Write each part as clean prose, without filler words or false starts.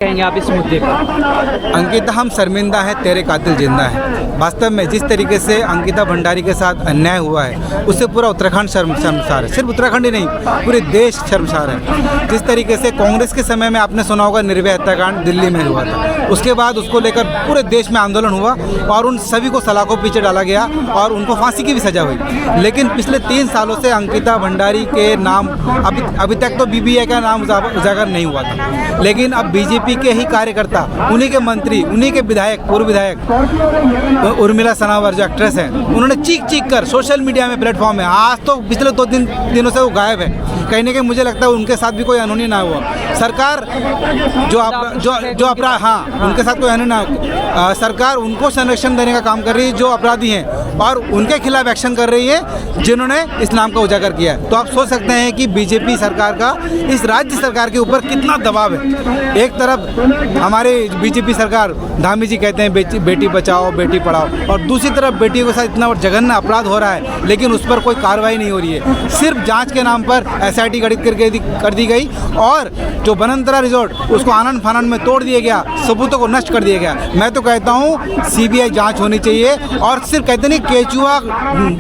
कहेंगे आप इस मुद्दे पर? अंकिता, हम शर्मिंदा हैं, तेरे कातिल जिंदा है। वास्तव में जिस तरीके से अंकिता भंडारी के साथ अन्याय हुआ है उससे पूरा उत्तराखंड शर्मसार है। सिर्फ उत्तराखंड ही नहीं, पूरे देश शर्मसार है। जिस तरीके से कांग्रेस के समय में आपने सुना होगा निर्भया हत्याकांड दिल्ली में हुआ था, उसके बाद उसको लेकर पूरे देश में आंदोलन हुआ और उन सभी को सलाखों पीछे डाला गया और उनको फांसी की भी सजा हुई। लेकिन पिछले 3 सालों से अंकिता भंडारी के नाम अभी तक तो BBI का नाम उजागर नहीं हुआ था, लेकिन अब बीजेपी के ही कार्यकर्ता, उन्हीं के मंत्री, उन्हीं के विधायक, पूर्व विधायक उर्मिला सनावर जो एक्ट्रेस हैं, उन्होंने चीख कर सोशल मीडिया में, प्लेटफॉर्म में, आज तो पिछले 2 दिनों से वो गायब है। कहीं ना कहीं मुझे लगता है उनके साथ भी कोई अनहोनी ना हुआ। सरकार जो अपराध, हाँ, उनके साथ कोई अनहोनी ना हो। सरकार उनको संरक्षण देने का काम कर रही है जो अपराधी हैं, और उनके खिलाफ एक्शन कर रही है जिन्होंने इस नाम का उजागर किया है। तो आप सोच सकते हैं कि बीजेपी सरकार का इस राज्य सरकार के ऊपर कितना दबाव है। एक तरफ हमारे बीजेपी सरकार, धामी जी कहते हैं बेटी बचाओ बेटी पढ़ाओ, और दूसरी तरफ बेटियों के साथ इतना जघन्य अपराध हो रहा है, लेकिन उस पर कोई कार्रवाई नहीं हो रही है। सिर्फ जांच के नाम पर SIT गठित कर दी गई, और जो बनंतरा रिजॉर्ट उसको आनंद फानंद में तोड़ दिया गया, सबूतों को नष्ट कर दिया गया। मैं तो कहता हूँ CBI जांच होनी चाहिए, और सिर्फ कहते नहीं केचुआ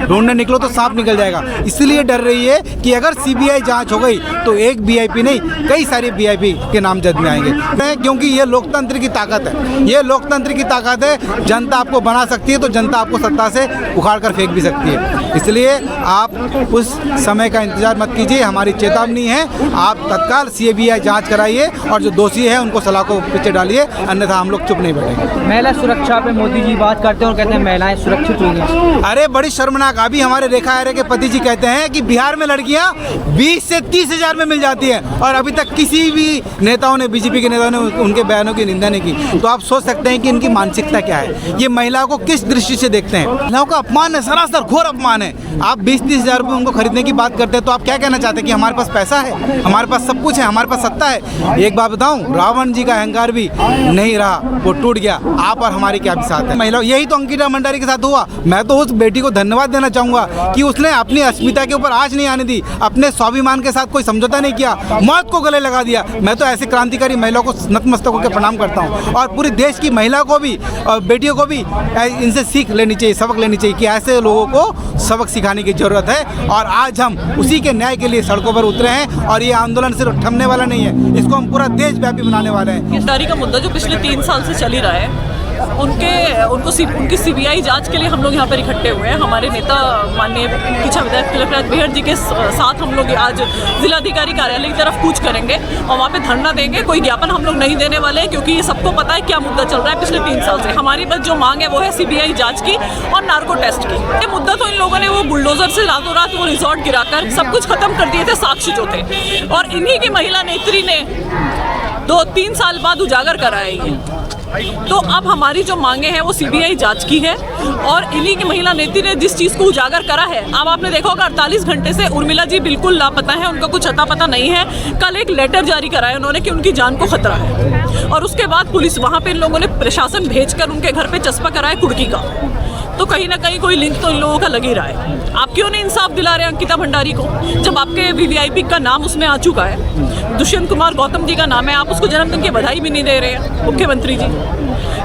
ढूंढने निकलो तो सांप निकल जाएगा, इसलिए डर रही है कि अगर CBI जांच हो गई तो एक VIP नहीं, कई सारे VIP के नाम जद में आएंगे, क्योंकि ये लोकतंत्र की ताकत है। ये लोकतंत्र की ताकत है। जनता आपको बना सकती है तो जनता आपको सत्ता से उखाड़ कर फेंक भी सकती है। इसलिए आप उस समय का इंतजार मत कीजिए, हमारी चेतावनी है। आप तत्काल CBI जांच कराइए और जो दोषी है उनको सलाखों के पीछे डालिए, अन्यथा हम लोग चुप नहीं बैठेंगे। महिला सुरक्षा पे मोदी जी बात करते हैं और कहते हैं महिलाएं सुरक्षित हुई हैं। अरे बड़ी शर्मनाक। अभी हमारे रेखा आर्य के पति जी कहते हैं कि बिहार में लड़कियां 20 से 30 हज़ार में मिल जाती हैं, और अभी तक किसी भी नेताओं ने, बीजेपी के नेताओं ने उनके बयानों की निंदा नहीं की। तो आप सोच सकते हैं कि इनकी मानसिकता क्या है, ये महिलाओं को किस दृष्टि से देखते हैं। महिलाओं का अपमान है, सरासर घोर अपमान है। आप 20-30 हज़ार रुपये उनको खरीदने की बात करते हैं, तो आप क्या कहना चाहते हैं कि हमारे पास पैसा है, हमारे पास सब कुछ है, हमारे पास सत्ता है। एक बात बताऊं, रावण जी का अहंकार भी नहीं रहा, वो टूट गया। आप और हमारी क्या भी साथ है महिलाओं। यही तो अंकिता भंडारी के साथ हुआ। मैं तो उस बेटी को धन्यवाद देना चाहूंगा कि उसने अपनी अस्मिता के ऊपर आँच नहीं आने दी, अपने स्वाभिमान के साथ कोई समझौता नहीं किया, मौत को गले लगा दिया। मैं तो ऐसे क्रांतिकारी महिलाओं को नतमस्तक होकर प्रणाम करता हूँ, और पूरे देश की महिला को भी और बेटियों को भी इनसे सीख लेनी चाहिए, सबक लेनी चाहिए कि ऐसे लोगों को सबक सिखाने की जरूरत है। और आज हम उसी के न्याय के लिए सड़कों पर उतरे हैं, और ये आंदोलन सिर्फ थमने वाला नहीं है, इसको हम पूरा देशव्यापी बनाने वाले हैं। गिरफ्तारी का मुद्दा जो पिछले 3 साल से चल ही रहा है, उनकी CBI जांच के लिए हम लोग यहाँ पर इकट्ठे हुए हैं। हमारे नेता माननीय पीछा विधायक तिलकराज बेहड़ जी के साथ हम लोग आज जिलाधिकारी कार्यालय की तरफ कूच करेंगे और वहाँ पे धरना देंगे। कोई ज्ञापन हम लोग नहीं देने वाले हैं, क्योंकि ये सबको पता है क्या मुद्दा चल रहा है पिछले 3 साल से। हमारी बस जो मांग है वो है CBI जाँच की और नार्को टेस्ट की। ये मुद्दा तो इन लोगों ने वो बुलडोजर से रातों रात वो रिजॉर्ट गिराकर सब कुछ खत्म कर दिए थे, साक्षी जो थे, और इन्हीं की महिला नेत्री ने 2-3 साल बाद उजागर कराया ये। तो अब हमारी जो मांगे हैं वो CBI जांच की है, और इन्हीं की महिला नेत्री ने जिस चीज़ को उजागर करा है। अब आपने देखा होगा 48 घंटे से उर्मिला जी बिल्कुल लापता है, उनका कुछ अता पता नहीं है। कल एक लेटर जारी कराया उन्होंने कि उनकी जान को खतरा है, और उसके बाद पुलिस वहाँ पे इन लोगों ने प्रशासन भेजकर उनके घर पे चस्पा कराया कुर्की का। तो कहीं ना कहीं कोई लिंक तो इन लोगों का लग ही रहा है। आप क्यों नहीं इंसाफ दिला रहे अंकिता भंडारी को, जब आपके VVIP का नाम उसमें आ चुका है, दुष्यंत कुमार गौतम जी का नाम है, आप उसको जन्मदिन की बधाई भी नहीं दे रहे हैं मुख्यमंत्री जी।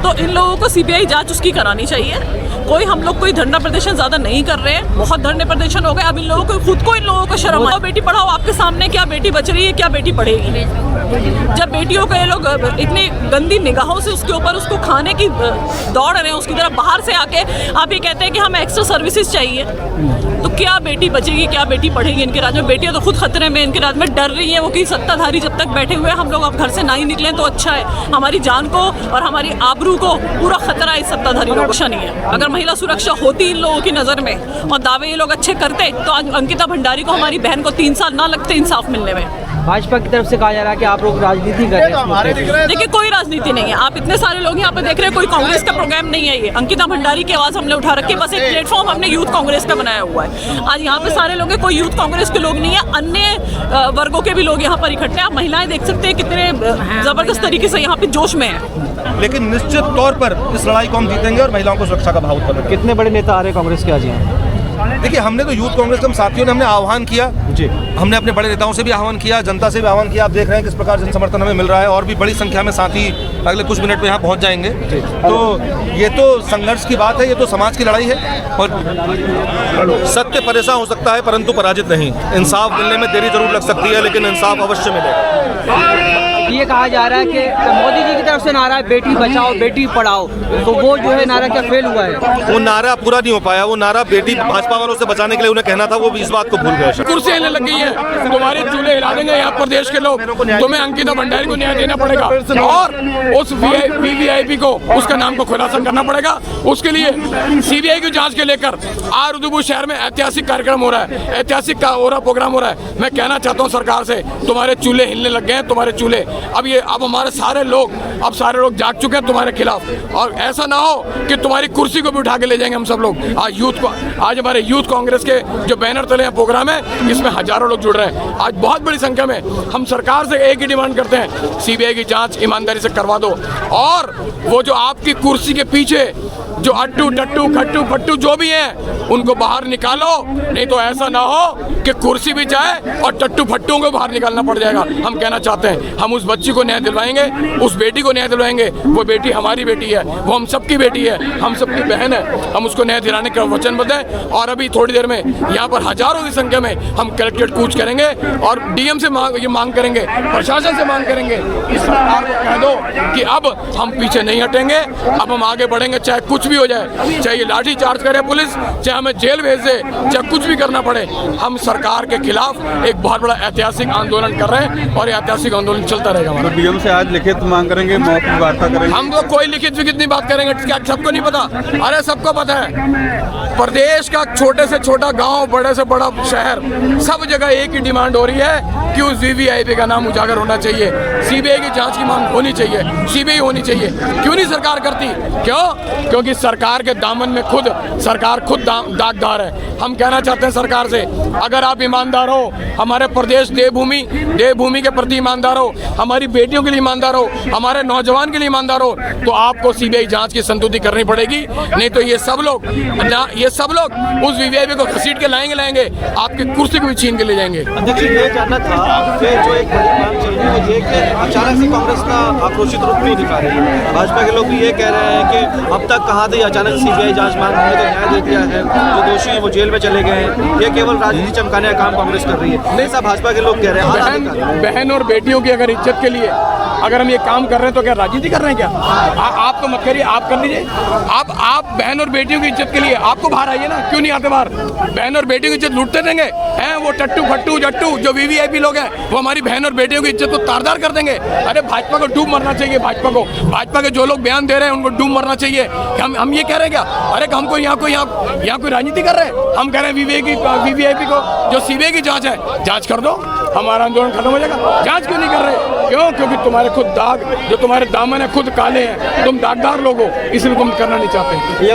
तो इन लोगों को CBI जांच उसकी करानी चाहिए। हम लोग कोई धरना प्रदर्शन ज़्यादा नहीं कर रहे हैं, बहुत धरने प्रदर्शन हो गए। अब इन लोगों को खुद को इन लोगों को शर्म आओ, बेटी पढ़ाओ आपके सामने, क्या बेटी बच रही है, क्या बेटी पढ़ेगी। जब बेटियों को ये लोग इतनी गंदी निगाहों से उसके ऊपर उसको खाने की दौड़ रहे हैं, उसकी तरफ बाहर से आके आप ये कहते हैं कि हमें एक्स्ट्रा सर्विसेज चाहिए, तो क्या बेटी बचेगी, क्या बेटी पढ़ेगी इनके राज्य में। बेटियां तो खुद खतरे में, इनके राज्य में डर रही हैं वो कि सत्ताधारी जब तक बैठे हुए हैं, हम लोग अब घर से ना ही निकलें तो अच्छा है। हमारी जान को और हमारी आबरू को पूरा खतरा इस सत्ताधारी लोगों को नहीं है। अगर महिला सुरक्षा होती इन लोगों की नज़र में और दावे ये लोग अच्छे करते, तो आज अंकिता भंडारी को, हमारी बहन को 3 साल ना लगते इंसाफ मिलने में। भाजपा की तरफ से कहा जा रहा है कि आप लोग राजनीति कर रहे हैं। देखिए कोई राजनीति नहीं है, आप इतने सारे लोग यहाँ पे देख रहे हैं, कोई कांग्रेस का प्रोग्राम नहीं है। ये अंकिता भंडारी की आवाज़ हमने उठा रखी है, बस एक प्लेटफॉर्म हमने यूथ कांग्रेस का बनाया हुआ है। आज यहाँ पे सारे लोग हैं, कोई यूथ कांग्रेस के लोग नहीं है, अन्य वर्गों के भी लोग यहाँ पर इकट्ठे हैं। आप महिलाएं देख सकते हैं कितने जबरदस्त तरीके से यहाँ पे जोश में है। लेकिन निश्चित तौर पर इस लड़ाई को हम जीतेंगे और महिलाओं को सुरक्षा का भाव उत्पन्न। कितने बड़े नेता आ रहे हैं कांग्रेस के आज यहाँ? देखिए, हमने तो यूथ कांग्रेस के हम साथियों ने हमने आह्वान किया जी, हमने अपने बड़े नेताओं से भी आह्वान किया, जनता से भी आह्वान किया। आप देख रहे हैं किस प्रकार जन समर्थन हमें मिल रहा है और भी बड़ी संख्या में साथी अगले कुछ मिनट में यहाँ पहुँच जाएंगे। तो ये तो संघर्ष की बात है, ये तो समाज की लड़ाई है और सत्य परेशान हो सकता है परंतु पराजित नहीं। इंसाफ मिलने में देरी जरूर लग सकती है लेकिन इंसाफ अवश्य मिलेगा। ये कहा जा रहा है कि मोदी जी की तरफ से नारा है बेटी बचाओ बेटी पढ़ाओ, तो वो जो है नारा क्या फेल हुआ है? वो नारा पूरा नहीं हो पाया। वो नारा बेटी भाजपा वालों से बचाने के लिए उन्हें कहना था, वो भी इस बात को भूल गए। कुर्सी हिलने लग गई है, तुम्हारे चूल्हे हिला देंगे यहाँ प्रदेश के लोग। तुम्हें अंकिता भंडारी को न्याय देना पड़ेगा और उस वीवीआईपी को उसका नाम को खुलासा करना पड़ेगा। उसके लिए सीबीआई की जांच के लेकर आरुदुबू शहर में ऐतिहासिक कार्यक्रम हो रहा है, ऐतिहासिक प्रोग्राम हो रहा है। मैं कहना चाहता हूँ सरकार से, तुम्हारे चूल्हे हिलने लग गए हैं, तुम्हारे चूल्हे अब हमारे सारे लोग जाग चुके हैं तुम्हारे खिलाफ। और ऐसा ना हो कि तुम्हारी कुर्सी को भी उठा के ले जाएंगे हम सब लोग। आज हमारे यूथ कांग्रेस के जो बैनर तले प्रोग्राम है, इसमें हजारों लोग जुड़ रहे हैं। आज बहुत बड़ी संख्या में हम सरकार से एक ही डिमांड करते हैं, सीबीआई की जांच ईमानदारी से करवा दो और वो जो आपकी कुर्सी के पीछे जो अट्टू टट्टू खट्टू फट्टू जो भी हैं उनको बाहर निकालो। नहीं तो ऐसा ना हो कि कुर्सी भी जाए और टट्टू फट्टू को बाहर निकालना पड़ जाएगा। हम कहना चाहते हैं, हम उस बच्ची को न्याय दिलवाएंगे, उस बेटी को न्याय दिलवाएंगे। वो बेटी हमारी बेटी है, वो हम सबकी बेटी है, हम सबकी बहन है। हम उसको न्याय दिलाने का वचनबद्ध हैं और अभी थोड़ी देर में यहाँ पर हजारों की संख्या में हम कलेक्ट्रेट कूच करेंगे और डीएम से ये मांग करेंगे, प्रशासन से मांग करेंगे, इस सरकार को कह दो कि अब हम पीछे नहीं हटेंगे, अब हम आगे बढ़ेंगे, चाहे कुछ भी हो जाए, चाहे ये लाठी चार्ज करे पुलिस, चाहे हमें जेल भेज दे, चाहे कुछ भी करना पड़े। हम सरकार के खिलाफ एक बहुत बड़ा ऐतिहासिक आंदोलन कर रहे हैं और ऐतिहासिक आंदोलन चलता रहेगा हमारा। तो डीएम से आज लिखित मांग करेंगे, मौखिक वार्ता करेंगे? हम लोग कोई लिखित विखित नहीं बात करेंगे, क्या सबको नहीं पता? अरे सबको पता है, प्रदेश का छोटे से छोटा गांव, बड़े से बड़ा शहर, सब जगह एक ही डिमांड हो रही है कि उस वीवीआईपी का नाम उजागर होना चाहिए, सीबीआई की जांच की मांग होनी चाहिए, सीबीआई होनी चाहिए। क्यों नहीं सरकार करती? क्योंकि सरकार के दामन में सरकार खुद दागदार है। हम कहना चाहते हैं सरकार से, अगर आप ईमानदार हो, हमारे प्रदेश देवभूमि के प्रति ईमानदार हो, हमारी बेटियों के लिए ईमानदार हो, हमारे नौजवान के लिए ईमानदार हो, तो आपको सीबीआई जांच की संतुष्टि करनी पड़ेगी। नहीं तो ये सब लोग उस वीवीआईपी को घसीट के लाएंगे, आपकी कुर्सी को भी छीन के ले जाएंगे। अध्यक्ष, ये जानना था आपसे, जो एक बड़ी मांग चल रही है, ये कि अचानक से कांग्रेस का आक्रोशित रूप क्यों दिखा रही है? भाजपा के लोग भी ये कह रहे हैं कि अब तक कहाँ थे, अचानक सीबीआई जांच मांग, हमने तो न्याय दे दिया है, जो दोषी हैं वो जेल में चले गए हैं, ये केवल राजनीति चमकाने का काम कांग्रेस कर रही है। नहीं, सब भाजपा के लोग कह रहे हैं। बहन और बेटियों की अगर इज्जत के लिए अगर हम ये काम कर रहे हैं तो क्या राजनीति कर रहे हैं क्या? आप तो मत करिए, आप कर लीजिए। आप बहन और बेटियों की इज्जत के लिए आपको बाहर आइए ना, क्यों नहीं आते बाहर? बहन और बेटियों की इज्जत लूटते देंगे हैं वो टट्टू फट्टू जट्टू जो वीवीआईपी लोग हैं, वो हमारी बहन और बेटियों की इज्जत को तारदार कर देंगे। अरे भाजपा को डूब मरना चाहिए, भाजपा के जो लोग बयान दे रहे हैं उनको डूब मरना चाहिए। हम ये कह रहे हैं क्या? अरे हमको यहाँ कोई राजनीति कर रहे हैं? हम कह रहे हैं वीवीआईपी को जो सीबीआई की जांच है, जांच कर दो, हमारा आंदोलन खत्म हो जाएगा। जांच क्यों नहीं कर रहे? क्योंकि तुम्हारे खुद दाग, जो तुम्हारे दामन है खुद काले हैं, तुम दागदार लोग हो, इसलिए तुम करना नहीं चाहते।